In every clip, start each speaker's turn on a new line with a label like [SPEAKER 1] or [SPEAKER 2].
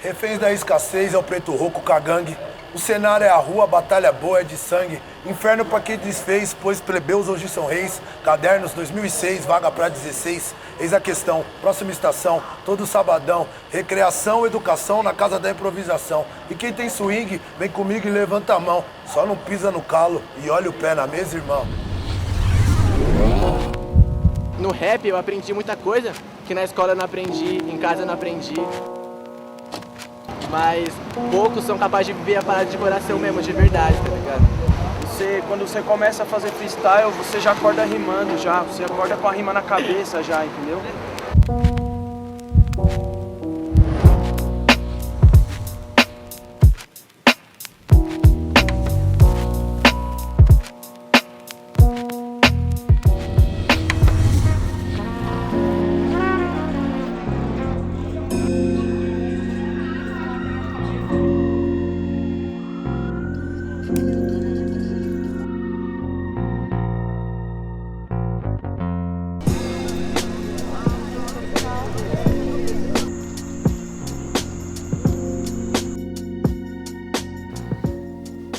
[SPEAKER 1] Reféns da escassez é o preto rouco com a gangue. O cenário é a rua, a batalha boa é de sangue. Inferno pra quem desfez, pois plebeus hoje são reis. Cadernos 2006, vaga pra 16. Eis a questão, próxima estação, todo sabadão. Recreação, educação na casa da improvisação. E quem tem swing, vem comigo e levanta a mão. Só não pisa no calo e olha o pé na mesa, irmão.
[SPEAKER 2] No rap eu aprendi muita coisa que na escola eu não aprendi, em casa eu não aprendi. Mas poucos são capazes de viver a parada de coração mesmo, de verdade, tá ligado?
[SPEAKER 3] Quando você começa a fazer freestyle, você já acorda rimando já, você acorda com a rima na cabeça já, entendeu?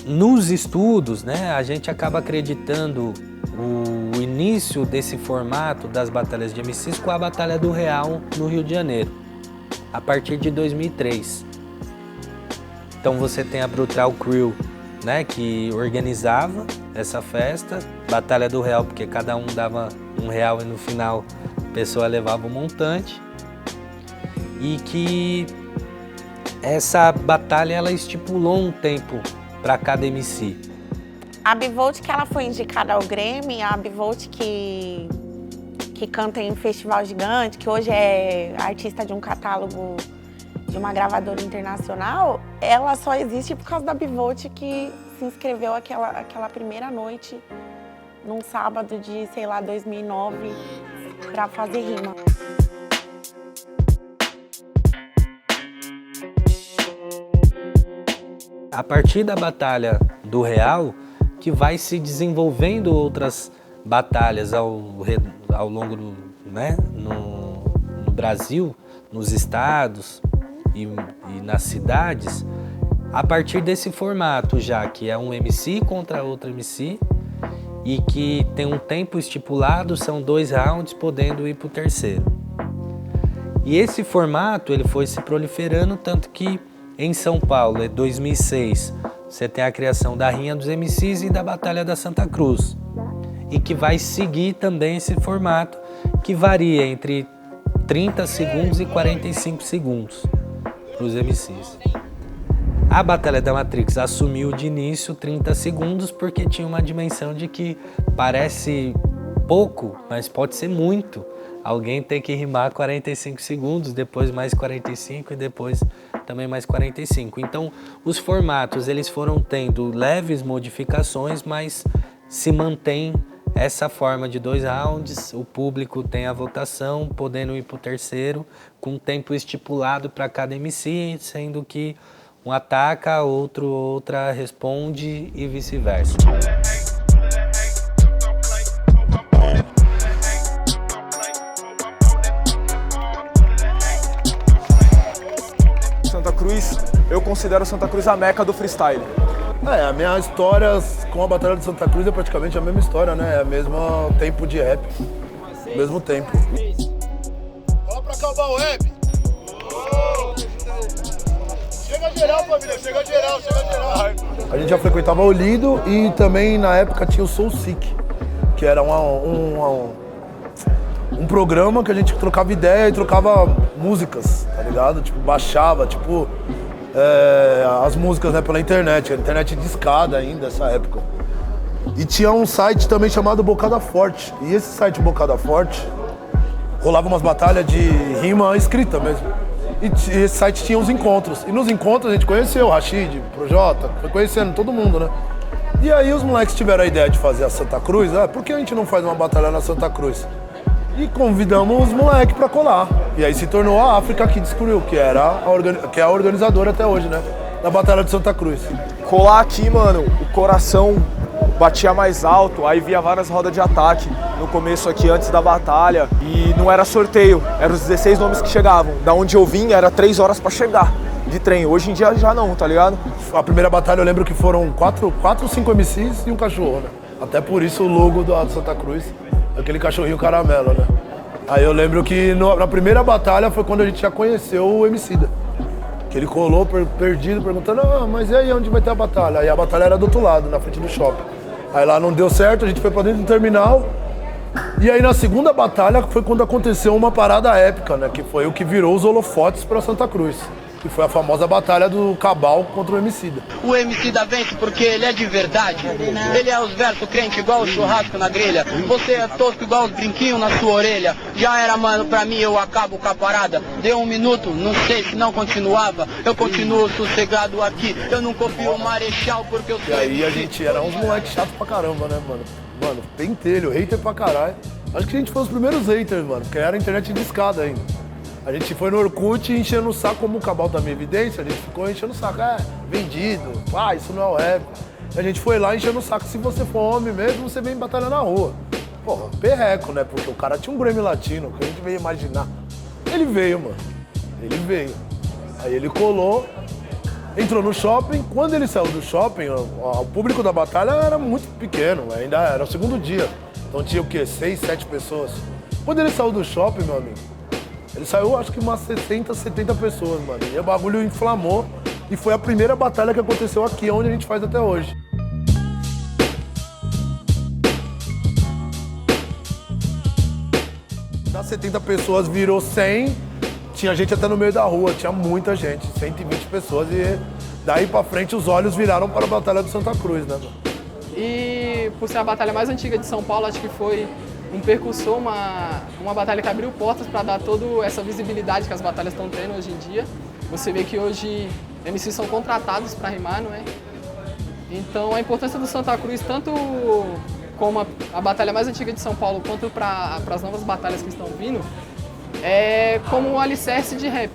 [SPEAKER 4] Nos estudos, né, a gente acaba acreditando o início desse formato das batalhas de MCs com a Batalha do Real no Rio de Janeiro, a partir de 2003. Então você tem a Brutal Crew, né, que organizava essa festa, Batalha do Real, porque cada um dava R$1 e no final a pessoa levava um montante, e que essa batalha ela estipulou um tempo para cada MC.
[SPEAKER 5] A Bivolt que ela foi indicada ao Grammy, a Bivolt que canta em festival gigante, que hoje é artista de um catálogo de uma gravadora internacional, ela só existe por causa da Bivolt que se inscreveu aquela primeira noite, num sábado de, sei lá, 2009, para fazer rima.
[SPEAKER 4] A partir da Batalha do Real, que vai se desenvolvendo outras batalhas ao longo do, né, no Brasil, nos estados e nas cidades, a partir desse formato já, que é um MC contra outro MC e que tem um tempo estipulado, são 2 rounds, podendo ir para o terceiro. E esse formato ele foi se proliferando, tanto que em São Paulo, em 2006, você tem a criação da Rinha dos MCs e da Batalha da Santa Cruz. E que vai seguir também esse formato, que varia entre 30 segundos e 45 segundos para os MCs. A Batalha da Matrix assumiu de início 30 segundos porque tinha uma dimensão de que parece pouco, mas pode ser muito. Alguém tem que rimar 45 segundos, depois mais 45 e depois também mais 45. Então, os formatos eles foram tendo leves modificações, mas se mantém essa forma de 2 rounds, o público tem a votação, podendo ir para o terceiro, com tempo estipulado para cada MC, sendo que um ataca, outra responde e vice-versa.
[SPEAKER 3] Santa Cruz, eu considero Santa Cruz a meca do freestyle.
[SPEAKER 1] A minha história com a Batalha de Santa Cruz é praticamente a mesma história, né? É o mesmo tempo de rap, mesmo tempo.
[SPEAKER 6] Bora pra acabar o rap! Chega geral, família, chega geral.
[SPEAKER 1] A gente já frequentava o Lido e também na época tinha o Soul Sick, que era um programa que a gente trocava ideia e trocava músicas, tá ligado? Tipo, baixava, as músicas, né, pela internet, a internet discada ainda, nessa época. E tinha um site também chamado Bocada Forte, e esse site Bocada Forte rolava umas batalhas de rima escrita mesmo. E esse site tinha os encontros, e nos encontros a gente conheceu o Rashid, o Projota, foi conhecendo todo mundo, né? E aí os moleques tiveram a ideia de fazer a Santa Cruz, por que a gente não faz uma batalha na Santa Cruz? E convidamos os moleques pra colar. E aí se tornou a África Kids Crew, que é a organizadora até hoje, né? Da Batalha de Santa Cruz.
[SPEAKER 3] Colar aqui, mano, o coração batia mais alto, aí via várias rodas de ataque no começo aqui, antes da batalha. E não era sorteio, eram os 16 nomes que chegavam. Da onde eu vim, era 3 horas pra chegar. de trem. Hoje em dia já não, tá ligado?
[SPEAKER 1] A primeira batalha eu lembro que foram 4 ou 5 MCs e um cachorro, né? Até por isso o logo do Santa Cruz, aquele cachorrinho caramelo, né? Aí eu lembro que na primeira batalha foi quando a gente já conheceu o Emicida. Que ele colou perdido, perguntando, mas e aí, onde vai ter a batalha? Aí a batalha era do outro lado, na frente do shopping. Aí lá não deu certo, a gente foi pra dentro do terminal. E aí na segunda batalha foi quando aconteceu uma parada épica, né? Que foi o que virou os holofotes pra Santa Cruz. Que foi a famosa batalha do Cabal contra o Emicida.
[SPEAKER 7] O Emicida vence porque ele é de verdade. Ele é os versos crente igual o churrasco na grelha. Você é tosco igual os brinquinhos na sua orelha. Já era, mano, pra mim eu acabo com a parada. Deu 1 minuto, não sei se não continuava. Eu continuo sossegado aqui. Eu não copio o Marechal porque eu sou.
[SPEAKER 1] E aí a gente era uns moleques chatos pra caramba, né, mano? Mano, pentelho, hater pra caralho. Acho que a gente foi os primeiros haters, mano, porque era internet de escada ainda. A gente foi no Orkut enchendo o saco, como o Cabal tá em evidência, a gente ficou enchendo o saco. Vendido, isso não é o rap. A gente foi lá enchendo o saco. Se você for homem mesmo, você vem batalhar na rua. Porra, perreco, né? Porque o cara tinha um Grammy Latino, que a gente veio imaginar. Ele veio, mano. Ele veio. Aí ele colou, entrou no shopping. Quando ele saiu do shopping, o público da batalha era muito pequeno, ainda era o segundo dia. Então tinha o quê? 6, 7 pessoas. Quando ele saiu do shopping, meu amigo, ele saiu acho que umas 60, 70 pessoas, mano. E o bagulho inflamou. E foi a primeira batalha que aconteceu aqui, onde a gente faz até hoje. Das 70 pessoas virou 100. Tinha gente até no meio da rua, tinha muita gente, 120 pessoas. E daí pra frente os olhos viraram para a Batalha do Santa Cruz, né, mano?
[SPEAKER 8] E por ser a batalha mais antiga de São Paulo, acho que foi um percussor, uma batalha que abriu portas para dar toda essa visibilidade que as batalhas estão tendo hoje em dia. Você vê que hoje MCs são contratados para rimar, não é? Então a importância do Santa Cruz, tanto como a batalha mais antiga de São Paulo, quanto para as novas batalhas que estão vindo, é como um alicerce de rap.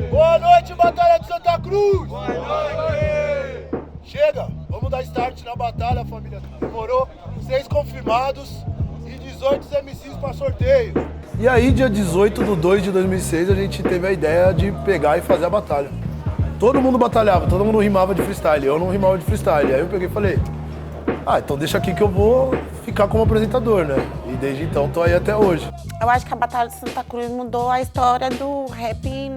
[SPEAKER 6] Boa noite, Batalha de Santa Cruz! Boa noite! Chega, vamos dar start na batalha, família. Demorou? 6 confirmados e 18 MCs para sorteio.
[SPEAKER 1] E aí, dia 18/2/2006, a gente teve a ideia de pegar e fazer a batalha. Todo mundo batalhava, todo mundo rimava de freestyle. Eu não rimava de freestyle. Aí eu peguei e falei, então deixa aqui que eu vou ficar como apresentador, né? E desde então tô aí até hoje.
[SPEAKER 5] Eu acho que a Batalha de Santa Cruz mudou a história do rap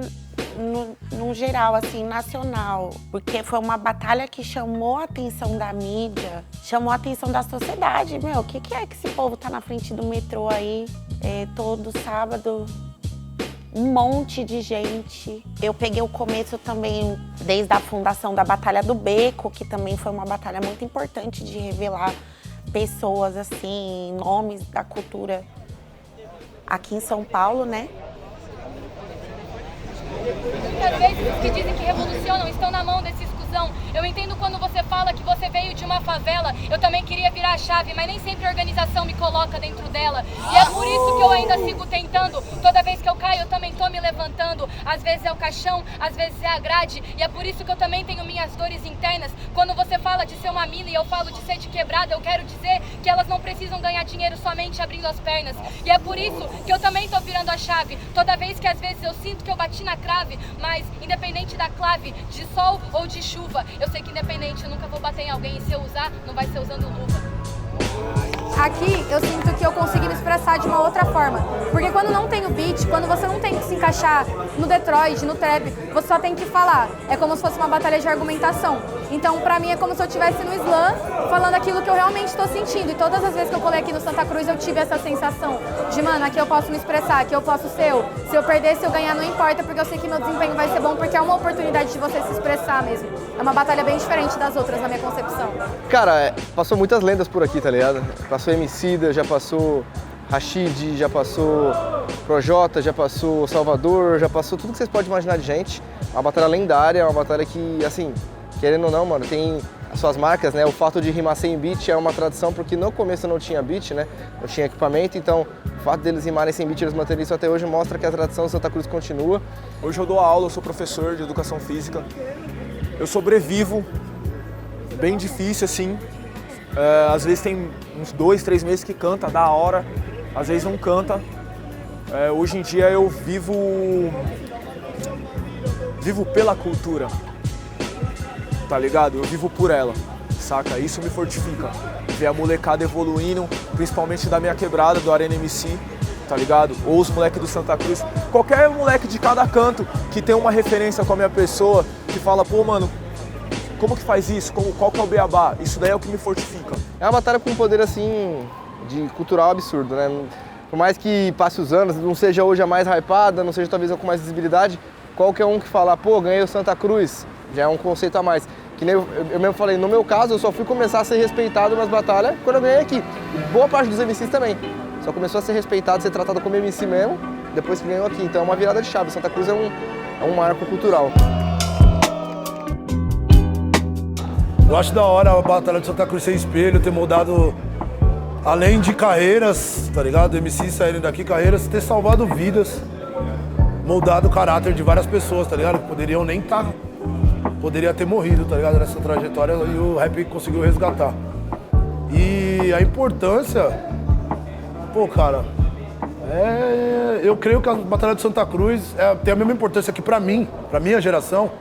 [SPEAKER 5] no geral, assim, nacional. Porque foi uma batalha que chamou a atenção da mídia, chamou a atenção da sociedade. Meu, o que é que esse povo tá na frente do metrô aí, todo sábado? Um monte de gente. Eu peguei o começo também, desde a fundação da Batalha do Beco, que também foi uma batalha muito importante de revelar pessoas, assim, nomes da cultura aqui em São Paulo, né?
[SPEAKER 9] Muitas vezes os que dizem que revolucionam estão na mão desse exclusão. Eu entendo quando você fala que você veio de uma favela. Eu também queria virar a chave, mas nem sempre a organização me coloca dentro dela. E é por isso que eu ainda sigo tentando. Toda vez que eu caio, eu também tô me levantando. Às vezes é o caixão, às vezes é a grade. E é por isso que eu também tenho minhas dores internas. Quando você fala de ser uma mina e eu falo de ser de quebrada, eu quero dizer que elas não precisam ganhar dinheiro somente abrindo as pernas. E é por isso que eu também tô virando a chave. Toda vez que às vezes eu sinto que eu bati na crave, mas independente da clave, de sol ou de chuva, eu sei que independente, eu nunca vou bater em alguém e se eu usar, não vai ser usando luva.
[SPEAKER 10] Aqui eu sinto que eu consegui me expressar de uma outra forma. Porque quando não tem o beat, quando você não tem que se encaixar no Detroit, no trap, você só tem que falar. É como se fosse uma batalha de argumentação. Então, pra mim, é como se eu estivesse no slam, falando aquilo que eu realmente estou sentindo. E todas as vezes que eu colei aqui no Santa Cruz, eu tive essa sensação de, mano, aqui eu posso me expressar, aqui eu posso ser eu. Se eu perder, se eu ganhar, não importa, porque eu sei que meu desempenho vai ser bom, porque é uma oportunidade de você se expressar mesmo. É uma batalha bem diferente das outras, na minha concepção.
[SPEAKER 3] Cara, passou muitas lendas por aqui, tá ligado? Passou Emicida, já passou Rashid, já passou Projota, já passou Salvador, já passou tudo que vocês podem imaginar de gente. Uma batalha lendária, uma batalha que, assim, querendo ou não, mano, tem as suas marcas, né? O fato de rimar sem beat é uma tradição, porque no começo não tinha beat, né? Não tinha equipamento, então o fato deles rimarem sem beat, eles manterem isso até hoje, mostra que a tradição do Santa Cruz continua.
[SPEAKER 11] Hoje eu dou aula, eu sou professor de educação física. Eu sobrevivo, bem difícil, assim. Às vezes tem uns 2, 3 meses que canta, da hora, às vezes não canta. Hoje em dia eu vivo vivo pela cultura, tá ligado? Eu vivo por ela, saca? Isso me fortifica. Ver a molecada evoluindo, principalmente da minha quebrada, do Arena MC, tá ligado? Ou os moleques do Santa Cruz. Qualquer moleque de cada canto que tem uma referência com a minha pessoa, que fala, pô, mano, como que faz isso? Qual que é o beabá? Isso daí é o que me fortifica.
[SPEAKER 3] É uma batalha com um poder, assim, de cultural absurdo, né? Por mais que passe os anos, não seja hoje a mais hypada, não seja talvez a com mais visibilidade, qualquer um que falar, pô, ganhei o Santa Cruz, já é um conceito a mais. Que nem eu mesmo falei, no meu caso, eu só fui começar a ser respeitado nas batalhas quando eu ganhei aqui. E boa parte dos MCs também. Só começou a ser respeitado, ser tratado como MC mesmo, depois que ganhou aqui. Então é uma virada de chave. Santa Cruz é um marco cultural.
[SPEAKER 1] Eu acho da hora a Batalha de Santa Cruz ser espelho, ter moldado, além de carreiras, tá ligado? MCs saírem daqui, carreiras, ter salvado vidas, moldado o caráter de várias pessoas, tá ligado? Que poderiam nem estar, poderia ter morrido, tá ligado? Nessa trajetória e o rap conseguiu resgatar. E a importância, pô, cara, eu creio que a Batalha de Santa Cruz tem a mesma importância que pra mim, pra minha geração,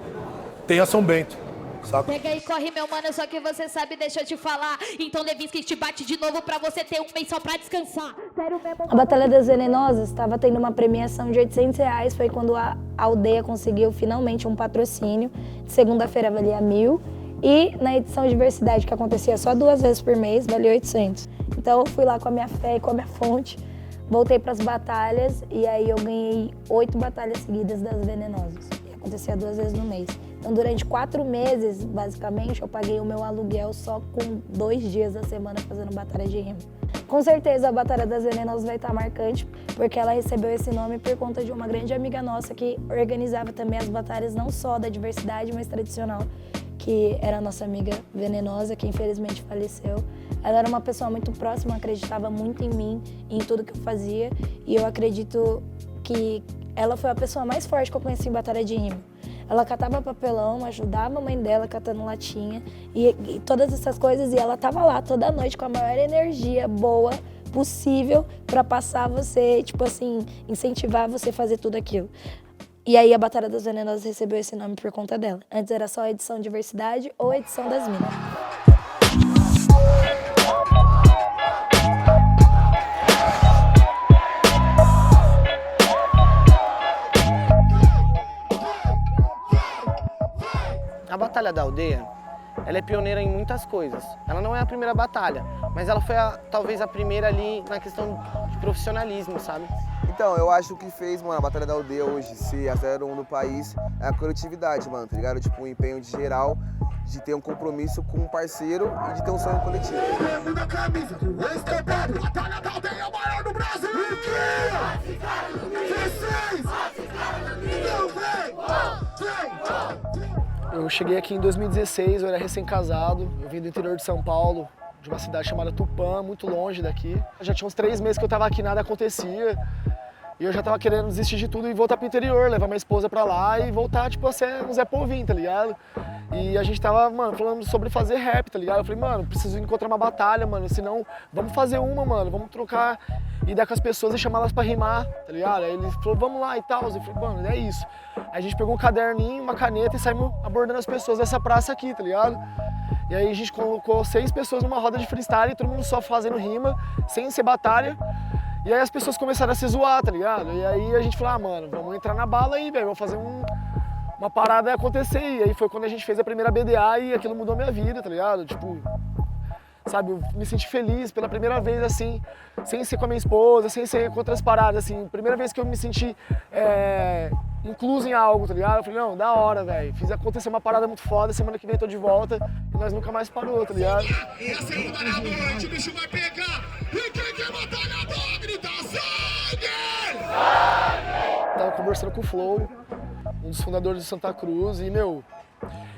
[SPEAKER 1] tem a São Bento. Saca?
[SPEAKER 12] Pega e corre, meu mano, só que você sabe, deixa eu te falar. Então Levinsky te bate de novo pra você ter um mês só pra descansar. Sério mesmo?
[SPEAKER 13] A Batalha das Venenosas estava tendo uma premiação de R$800, foi quando a aldeia conseguiu finalmente um patrocínio. De segunda-feira valia 1.000 e na edição Diversidade, que acontecia só 2 vezes por mês, valia 800. Então eu fui lá com a minha fé e com a minha fonte, voltei pras batalhas e aí eu ganhei 8 batalhas seguidas das Venenosas. Acontecia 2 vezes no mês. Então, durante 4 meses, basicamente, eu paguei o meu aluguel só com 2 dias da semana fazendo batalha de rima. Com certeza, a Batalha das Venenosas vai estar marcante, porque ela recebeu esse nome por conta de uma grande amiga nossa que organizava também as batalhas, não só da diversidade, mas tradicional, que era a nossa amiga Venenosa, que infelizmente faleceu. Ela era uma pessoa muito próxima, acreditava muito em mim, em tudo que eu fazia, e eu acredito que ela foi a pessoa mais forte que eu conheci em batalha de rima. Ela catava papelão, ajudava a mãe dela catando latinha e todas essas coisas. E ela tava lá toda noite com a maior energia boa possível pra passar você, tipo assim, incentivar você a fazer tudo aquilo. E aí a Batalha das Venenosas recebeu esse nome por conta dela. Antes era só a edição Diversidade ou a edição das Minas.
[SPEAKER 14] A Batalha da Aldeia, ela é pioneira em muitas coisas. Ela não é a primeira batalha, mas ela foi talvez a primeira ali na questão de profissionalismo, sabe?
[SPEAKER 3] Então, eu acho que fez, mano, a Batalha da Aldeia hoje ser a 01 no país é a coletividade, mano, tá ligado? Tipo, um empenho de geral, de ter um compromisso com um parceiro e de ter um sonho coletivo.
[SPEAKER 15] Eu cheguei aqui em 2016, eu era recém-casado, eu vim do interior de São Paulo, de uma cidade chamada Tupã, muito longe daqui. Já tinha uns 3 meses que eu tava aqui, nada acontecia. E eu já tava querendo desistir de tudo e voltar pro interior, levar minha esposa pra lá e voltar, tipo, a ser um Zé Povinho, tá ligado? E a gente tava, mano, falando sobre fazer rap, tá ligado? Eu falei, mano, preciso encontrar uma batalha, mano, senão vamos fazer uma, mano, vamos trocar ideia com as pessoas e chamar elas pra rimar, tá ligado? Aí ele falou, vamos lá e tal. Eu falei, mano, é isso. Aí a gente pegou um caderninho, uma caneta e saímos abordando as pessoas dessa praça aqui, tá ligado? E aí a gente colocou 6 pessoas numa roda de freestyle, todo mundo só fazendo rima, sem ser batalha. E aí as pessoas começaram a se zoar, tá ligado? E aí a gente falou, ah, mano, vamos entrar na bala aí, velho, vamos fazer uma parada acontecer. E aí foi quando a gente fez a primeira BDA e aquilo mudou minha vida, tá ligado? Tipo, sabe, eu me senti feliz pela primeira vez, assim, sem ser com a minha esposa, sem ser com outras paradas, assim. Primeira vez que eu me senti incluso em algo, tá ligado? Eu falei, não, da hora, velho. Fiz acontecer uma parada muito foda, semana que vem tô de volta e nós nunca mais parou, tá ligado?
[SPEAKER 6] E a segunda da noite, o bicho vai pegar. E quem quer matar na boa, grita sangue!
[SPEAKER 15] Tava conversando com o Flow, um dos fundadores de Santa Cruz, e, meu,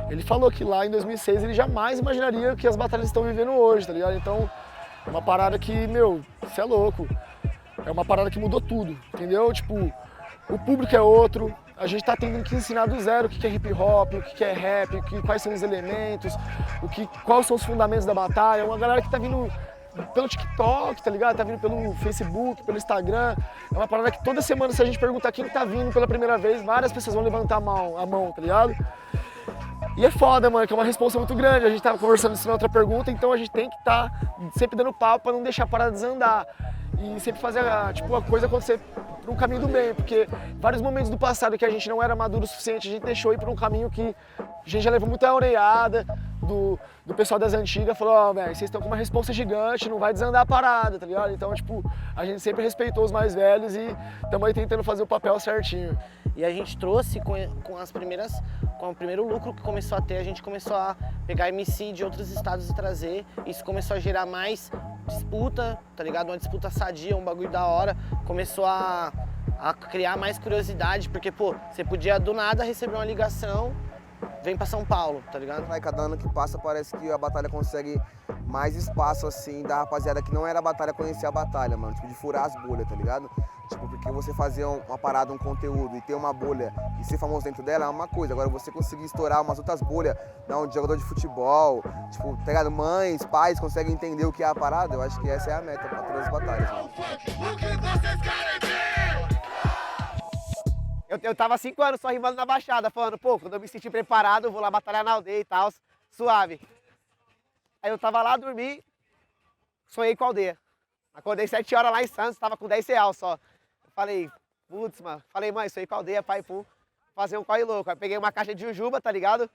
[SPEAKER 15] ele falou que lá em 2006 ele jamais imaginaria que as batalhas estão vivendo hoje, tá ligado? Então, é uma parada que, meu, você é louco. É uma parada que mudou tudo, entendeu? Tipo, o público é outro, a gente tá tendo que ensinar do zero o que é hip hop, o que é rap, quais são os elementos, quais são os fundamentos da batalha. Uma galera que tá vindo pelo TikTok, tá ligado? Tá vindo pelo Facebook, pelo Instagram. É uma parada que toda semana, se a gente perguntar quem tá vindo pela primeira vez, várias pessoas vão levantar a mão, tá ligado? E é foda, mano, que é uma responsa muito grande. A gente tava conversando isso na outra pergunta, então a gente tem que estar sempre dando papo pra não deixar a parada desandar. E sempre fazer a coisa acontecer por um caminho do bem, porque vários momentos do passado que a gente não era maduro o suficiente, a gente deixou ir por um caminho que a gente já levou muita orelhada do pessoal das antigas, falou, ó, velho, vocês estão com uma responsa gigante, não vai desandar a parada, tá ligado? Então, tipo, a gente sempre respeitou os mais velhos e estamos aí tentando fazer o papel certinho.
[SPEAKER 14] E a gente trouxe com o primeiro lucro que começou a ter, a gente começou a pegar MC de outros estados e trazer. Isso começou a gerar mais disputa, tá ligado? Uma disputa sadia, um bagulho da hora. Começou a criar mais curiosidade, porque, pô, você podia do nada receber uma ligação, vem pra São Paulo, tá ligado?
[SPEAKER 3] Cada ano que passa parece que a batalha consegue mais espaço, assim, da rapaziada que não era a batalha conhecer a batalha, mano. Tipo, de furar as bolhas, tá ligado? Tipo, porque você fazer uma parada, um conteúdo e ter uma bolha e ser famoso dentro dela é uma coisa. Agora, você conseguir estourar umas outras bolhas, um jogador de futebol, tipo, tá ligado? Mães, pais conseguem entender o que é a parada, eu acho que essa é a meta pra todas as batalhas. Mano.
[SPEAKER 16] Eu tava 5 anos só rimando na Baixada, falando, pô, quando eu me sentir preparado, eu vou lá batalhar na aldeia e tal, suave. Aí eu tava lá, dormi, sonhei com a aldeia. Acordei 7 horas lá em Santos, tava com 10 reais só. Eu falei, putz, mano. Falei, mãe, sonhei com a aldeia, pai, pum, fazer um corre louco. Aí peguei uma caixa de jujuba, tá ligado?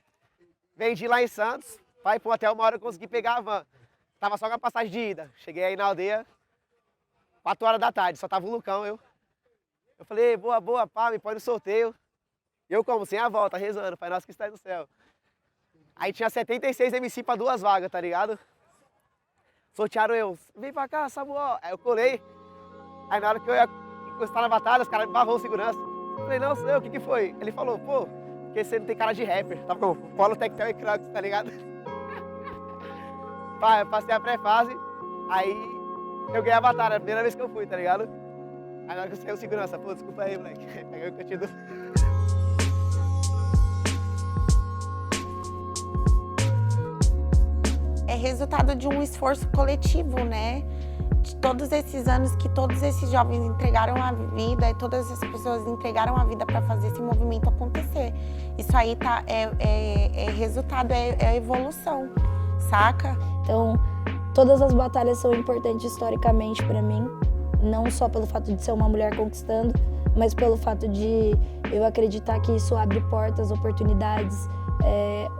[SPEAKER 16] Vendi lá em Santos, pai, pum, até uma hora eu consegui pegar a van. Tava só com a passagem de ida. Cheguei aí na aldeia, 4 horas da tarde, só tava o Lucão, eu falei, boa, pá, me põe no sorteio. Eu como, sem a volta, rezando, Pai Nosso que está no céu. Aí tinha 76 MC pra 2 vagas, tá ligado? Sortearam eu, vem pra cá, Samuel. Aí eu colei. Aí na hora que eu ia encostar na batalha, os caras me barrou segurança. Eu falei, não, sou eu, o que foi? Ele falou, pô, porque você não tem cara de rapper. Tava com Polo Tectel e Crocs, tá ligado? Pá, eu passei a pré-fase, aí eu ganhei a batalha, a primeira vez que eu fui, tá ligado? Aí na hora que eu saí o segurança, pô, desculpa aí, moleque. Peguei o cantinho do...
[SPEAKER 5] É resultado de um esforço coletivo, né? De todos esses anos que todos esses jovens entregaram a vida e todas as pessoas entregaram a vida para fazer esse movimento acontecer. Isso aí é resultado, é evolução, saca?
[SPEAKER 13] Então, todas as batalhas são importantes historicamente para mim, não só pelo fato de ser uma mulher conquistando, mas pelo fato de eu acreditar que isso abre portas, oportunidades,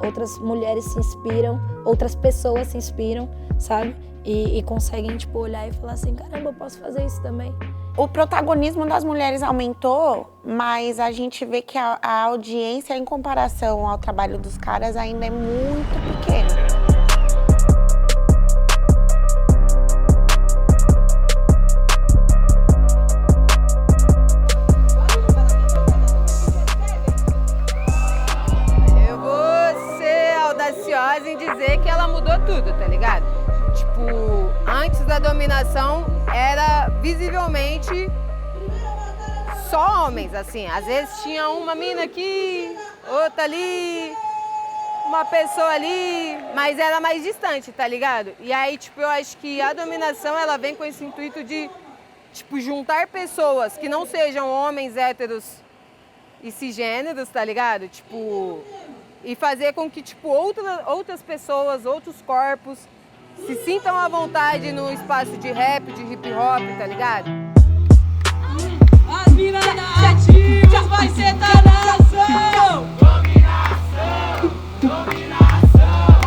[SPEAKER 13] outras mulheres se inspiram, outras pessoas se inspiram, sabe? E conseguem, tipo, olhar e falar assim, caramba, eu posso fazer isso também.
[SPEAKER 5] O protagonismo das mulheres aumentou, mas a gente vê que a audiência, em comparação ao trabalho dos caras, ainda é muito pequena.
[SPEAKER 17] Em dizer que ela mudou tudo, tá ligado? Tipo, antes da dominação era visivelmente só homens, assim. Às vezes tinha uma mina aqui, outra ali, uma pessoa ali, mas era mais distante, tá ligado? E aí, tipo, eu acho que a dominação, ela vem com esse intuito de, tipo, juntar pessoas que não sejam homens héteros e cisgêneros, tá ligado? Tipo... E fazer com que, tipo, outras pessoas, outros corpos se sintam à vontade no espaço de rap, de hip hop, tá ligado?
[SPEAKER 18] As minas da ativa vai sentar na ação! Dominação!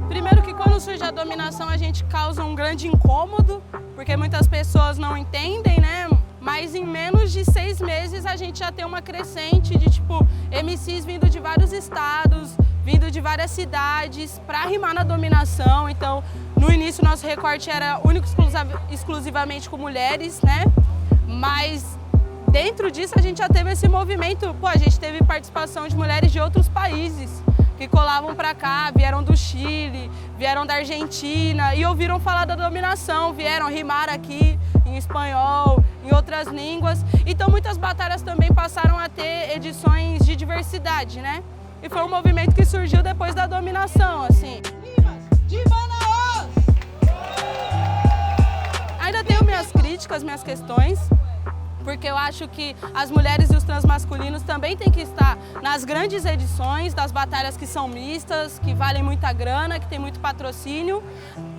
[SPEAKER 18] Primeiro que quando surge a dominação a gente causa um grande incômodo, porque muitas pessoas não entendem, né? Mas em menos de 6 meses a gente já tem uma crescente de, tipo, MCs vindo de vários estados, vindo de várias cidades para rimar na dominação. Então, no início, nosso recorte era único exclusivamente com mulheres, né? Mas dentro disso a gente já teve esse movimento, pô, a gente teve participação de mulheres de outros países que colavam para cá, vieram do Chile, vieram da Argentina e ouviram falar da dominação, vieram rimar aqui em espanhol, em outras línguas. Então muitas batalhas também passaram a ter edições de diversidade, né? E foi um movimento que surgiu depois da dominação, assim. De Manaus! ainda tenho minhas críticas, minhas questões, porque eu acho que as mulheres e os transmasculinos também têm que estar nas grandes edições das batalhas que são mistas, que valem muita grana, que tem muito patrocínio,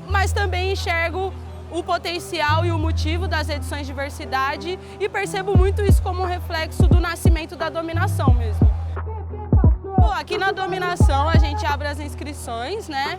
[SPEAKER 18] mas também enxergo o potencial e o motivo das edições de diversidade e percebo muito isso como um reflexo do nascimento da dominação mesmo. Pô, aqui na dominação a gente abre as inscrições, né?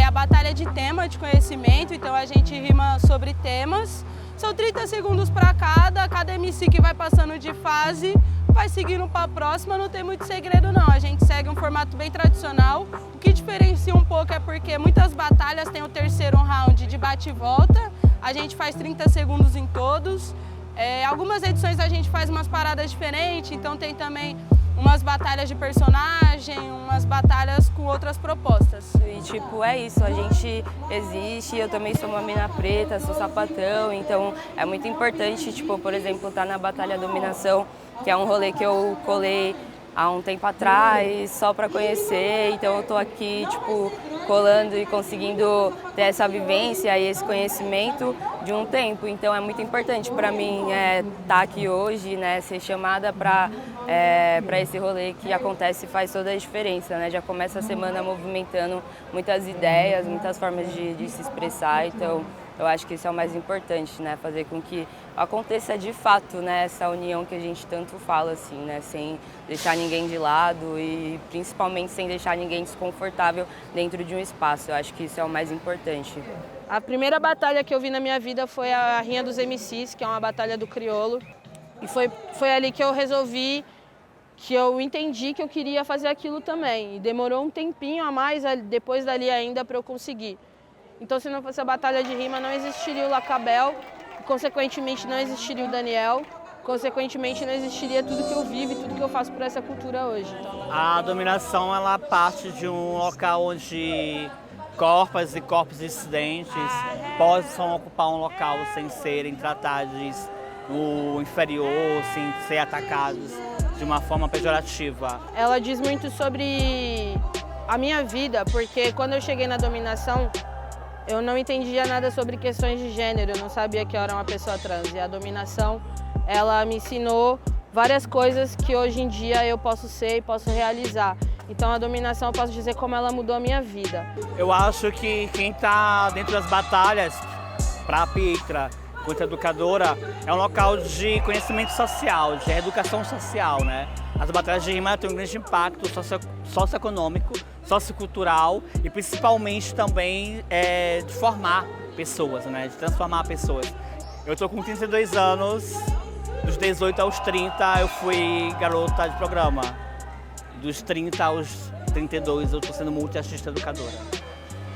[SPEAKER 18] A batalha de tema de conhecimento, então a gente rima sobre temas. São 30 segundos para cada MC que vai passando de fase vai seguindo para a próxima, não tem muito segredo não. A gente segue um formato bem tradicional. O que diferencia um pouco é porque muitas batalhas têm o terceiro round de bate e volta. A gente faz 30 segundos em todos. Algumas edições a gente faz umas paradas diferentes, então tem também umas batalhas de personagem, umas batalhas com outras propostas.
[SPEAKER 19] E tipo, é isso, a gente existe, eu também sou uma mina preta, sou sapatão, então é muito importante, tipo, por exemplo, estar na Batalha Dominação, que é um rolê que eu colei há um tempo atrás, só para conhecer, então eu tô aqui, tipo, colando e conseguindo ter essa vivência e esse conhecimento de um tempo. Então é muito importante para mim estar aqui hoje, né, ser chamada para esse rolê que acontece e faz toda a diferença, né? Já começa a semana movimentando muitas ideias, muitas formas de se expressar, então eu acho que isso é o mais importante, né? Fazer com que aconteça de fato, né, essa união que a gente tanto fala, assim, né? Sem deixar ninguém de lado e principalmente sem deixar ninguém desconfortável dentro de um espaço. Eu acho que isso é o mais importante.
[SPEAKER 18] A primeira batalha que eu vi na minha vida foi a Rinha dos MCs, que é uma batalha do Criolo. E foi ali que eu resolvi, que eu entendi que eu queria fazer aquilo também. E demorou um tempinho a mais depois dali ainda para eu conseguir. Então, se não fosse a batalha de rima, não existiria o Lacabel, consequentemente não existiria o Daniel, consequentemente não existiria tudo que eu vivo e tudo que eu faço por essa cultura hoje.
[SPEAKER 20] A dominação, ela parte de um local onde corpos e corpos dissidentes possam ocupar um local sem serem tratados no inferior, sem ser atacados de uma forma pejorativa.
[SPEAKER 18] Ela diz muito sobre a minha vida, porque quando eu cheguei na dominação, eu não entendia nada sobre questões de gênero, eu não sabia que eu era uma pessoa trans. E a dominação, ela me ensinou várias coisas que hoje em dia eu posso ser e posso realizar. Então a dominação, eu posso dizer como ela mudou a minha vida.
[SPEAKER 20] Eu acho que quem está dentro das batalhas, para a Pitra, enquanto educadora, é um local de conhecimento social, de educação social, né? As batalhas de rima têm um grande impacto socioeconômico, sociocultural e principalmente também de formar pessoas, né? De transformar pessoas. Eu estou com 32 anos, dos 18 aos 30 eu fui garota de programa. Dos 30 aos 32 eu estou sendo multiartista educadora.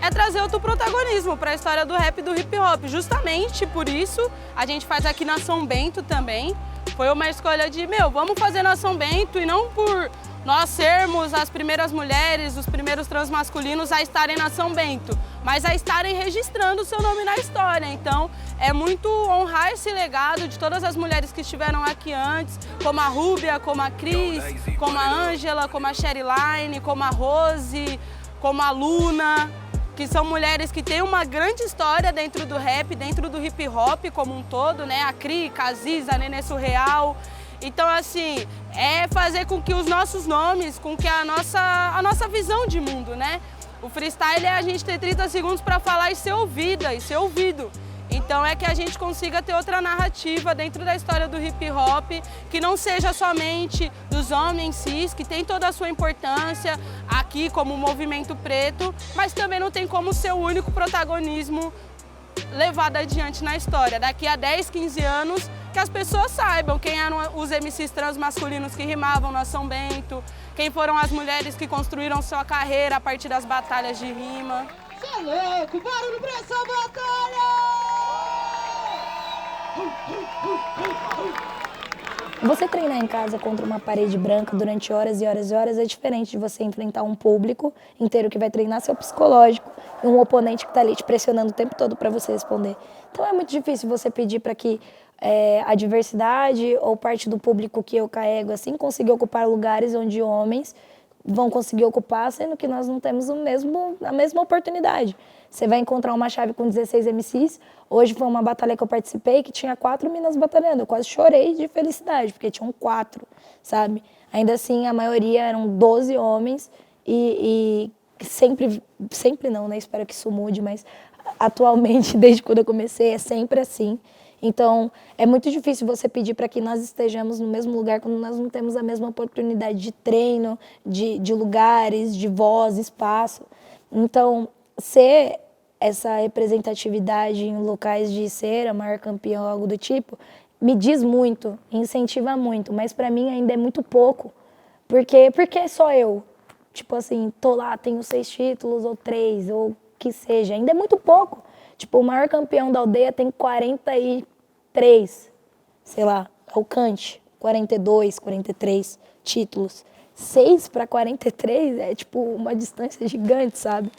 [SPEAKER 18] É trazer outro protagonismo para a história do rap e do hip hop. Justamente por isso a gente faz aqui na São Bento também. Foi uma escolha de, vamos fazer na São Bento e não por nós sermos as primeiras mulheres, os primeiros transmasculinos a estarem na São Bento, mas a estarem registrando o seu nome na história. Então, é muito honrar esse legado de todas as mulheres que estiveram aqui antes, como a Rúbia, como a Cris, como a Ângela, como a Sheryline, como a Rose, como a Luna, que são mulheres que têm uma grande história dentro do rap, dentro do hip hop como um todo, né? A Cri, a Ziza, a Nenê Surreal. Então, assim, é fazer com que os nossos nomes, com que a nossa visão de mundo, né? O freestyle é a gente ter 30 segundos para falar e ser ouvida, e ser ouvido. Então é que a gente consiga ter outra narrativa dentro da história do hip hop, que não seja somente dos homens cis, que tem toda a sua importância aqui como movimento preto, mas também não tem como ser o único protagonismo levado adiante na história. Daqui a 10, 15 anos, que as pessoas saibam quem eram os MCs transmasculinos que rimavam na São Bento, quem foram as mulheres que construíram sua carreira a partir das batalhas de rima.
[SPEAKER 21] Cê é louco, barulho pra essa batalha!
[SPEAKER 13] Você treinar em casa contra uma parede branca durante horas e horas e horas é diferente de você enfrentar um público inteiro que vai treinar seu psicológico e um oponente que está ali te pressionando o tempo todo para você responder. Então é muito difícil você pedir para que a diversidade ou parte do público que eu carrego assim consiga ocupar lugares onde homens vão conseguir ocupar, sendo que nós não temos a mesma oportunidade. Você vai encontrar uma chave com 16 MCs. Hoje foi uma batalha que eu participei que tinha 4 minas batalhando. Eu quase chorei de felicidade, porque tinham 4, sabe? Ainda assim, a maioria eram 12 homens e sempre não, né? Espero que isso mude, mas atualmente, desde quando eu comecei, é sempre assim. Então, é muito difícil você pedir para que nós estejamos no mesmo lugar quando nós não temos a mesma oportunidade de treino, de lugares, de voz, espaço. Então, ser essa representatividade em locais de ser a maior campeã ou algo do tipo, me diz muito, incentiva muito, mas para mim ainda é muito pouco. Porque só eu? Tipo assim, tô lá, tenho 6 títulos ou 3, ou que seja, ainda é muito pouco. Tipo, o maior campeão da aldeia tem 43, sei lá, é o Kant, 42, 43 títulos. 6 para 43 é tipo uma distância gigante, sabe?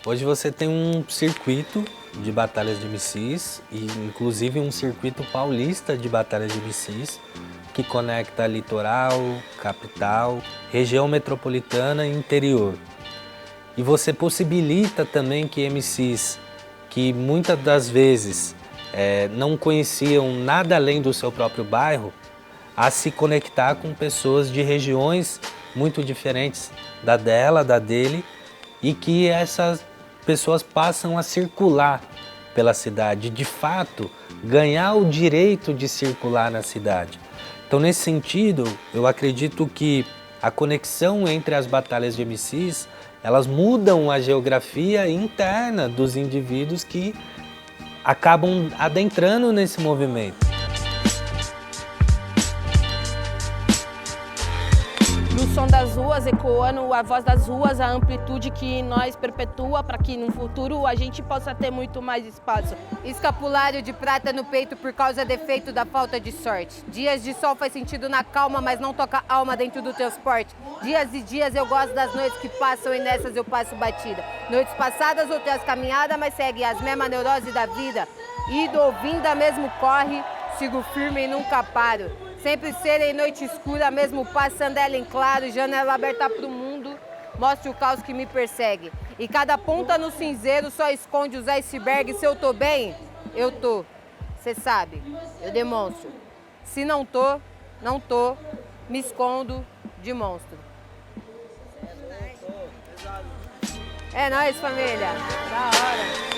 [SPEAKER 4] Hoje você tem um circuito de batalhas de MCs, e inclusive um circuito paulista de batalhas de MCs, que conecta litoral, capital, região metropolitana e interior. E você possibilita também que MCs que muitas das vezes não conheciam nada além do seu próprio bairro, a se conectar com pessoas de regiões muito diferentes da dele, e que essas pessoas passam a circular pela cidade, de fato, ganhar o direito de circular na cidade. Então, nesse sentido, eu acredito que a conexão entre as batalhas de MCs, elas mudam a geografia interna dos indivíduos que acabam adentrando nesse movimento.
[SPEAKER 18] No som das ruas, ecoando a voz das ruas, a amplitude que nós perpetua para que no futuro a gente possa ter muito mais espaço.
[SPEAKER 17] Escapulário de prata no peito por causa defeito da falta de sorte. Dias de sol faz sentido na calma, mas não toca alma dentro do teu esporte. Dias e dias eu gosto das noites que passam e nessas eu passo batida. Noites passadas outras caminhadas, mas segue as mesmas neuroses da vida. Ido ouvindo a mesmo corre, sigo firme e nunca paro. Sempre serei noite escura, mesmo passando ela em claro, janela aberta pro mundo, mostre o caos que me persegue. E cada ponta no cinzeiro só esconde os icebergs. Se eu tô bem, eu tô. Cê sabe, eu demonstro. Se não tô, não tô, me escondo de monstro. É nóis, família. Da hora.